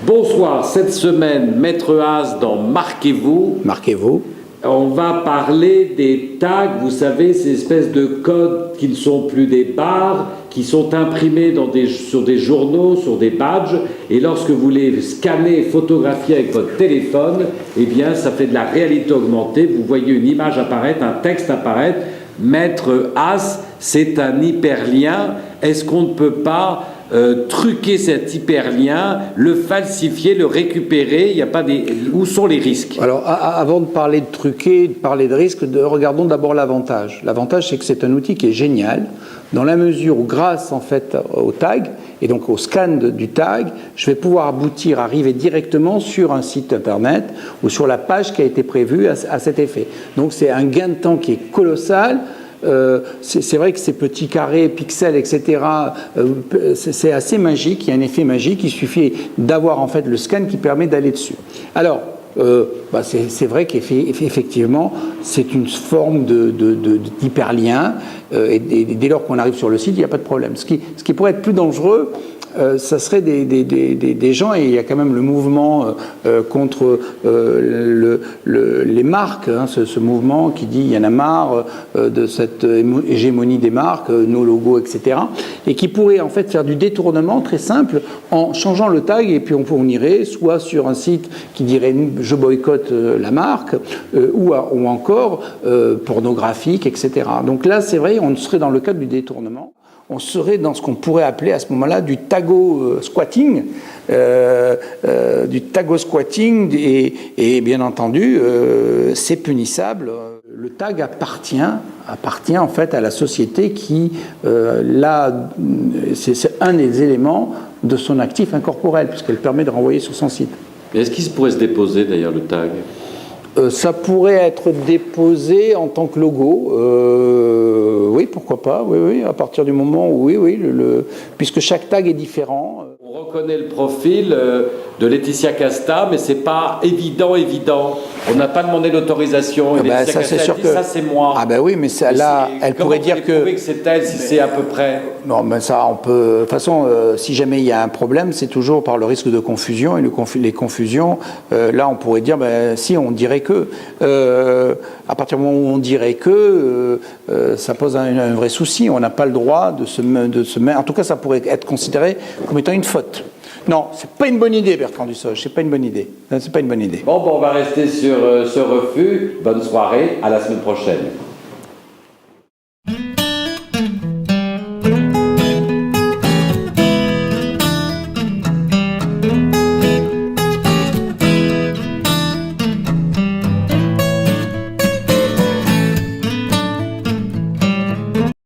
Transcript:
Bonsoir, cette semaine, Maître Haas dans Marquez-vous. Marquez-vous. On va parler des tags, vous savez, ces espèces de codes qui ne sont plus des barres, qui sont imprimés sur des journaux, sur des badges, et lorsque vous les scannez et photographiez avec votre téléphone, eh bien, ça fait de la réalité augmentée. Vous voyez une image apparaître, un texte apparaître. Maître Haas, c'est un hyperlien. Est-ce qu'on ne peut pas truquer cet hyperlien, le falsifier, le récupérer? Il y a pas des... Où sont les risques? Alors, avant de parler de truquer, de parler de risques, regardons d'abord l'avantage. L'avantage, c'est que c'est un outil qui est génial, dans la mesure où, grâce en fait au tag, et donc au scan du tag, je vais pouvoir arriver directement sur un site internet ou sur la page qui a été prévue à cet effet. Donc c'est un gain de temps qui est colossal. C'est vrai que ces petits carrés, pixels, etc., c'est assez magique, il y a un effet magique, il suffit d'avoir en fait le scan qui permet d'aller dessus. Alors, c'est vrai qu'effectivement, c'est une forme d'hyperlien, et dès lors qu'on arrive sur le site, il n'y a pas de problème. Ce qui pourrait être plus dangereux, ça serait des gens, et il y a quand même le mouvement contre les marques, hein, ce mouvement qui dit il y en a marre de cette hégémonie des marques, nos logos, etc., et qui pourrait en fait faire du détournement très simple en changeant le tag, et puis on irait soit sur un site qui dirait je boycotte la marque, ou encore pornographique, etc. Donc là, c'est vrai, on serait dans le cadre du détournement. On serait dans ce qu'on pourrait appeler à ce moment-là du tago squatting, et bien entendu, c'est punissable. Le tag appartient en fait à la société qui, là, c'est un des éléments de son actif incorporel, puisqu'elle permet de renvoyer sur son site. Est-ce qu'il pourrait se déposer d'ailleurs le tag? Ça pourrait être déposé en tant que logo, oui, pourquoi pas, oui, à partir du moment où, puisque chaque tag est différent. On reconnaît le profil de Laetitia Casta, mais c'est pas évident. On n'a pas demandé l'autorisation. Ça, c'est sûr que ça, c'est moi. Ah ben oui, mais ça, là, elle pourrait dire que c'est elle, si c'est à peu près. Non, mais ça, on peut. De toute façon, si jamais il y a un problème, c'est toujours par le risque de confusion, et les confusions. Là, on pourrait dire, si on dirait que. À partir du moment où on dirait que, ça pose un vrai souci. On n'a pas le droit de se mettre. En tout cas, ça pourrait être considéré comme étant une faute. Non, c'est pas une bonne idée, Bertrand Dussoj. C'est pas une bonne idée. C'est pas une bonne idée. Bon, on va rester sur ce refus. Bonne soirée. À la semaine prochaine.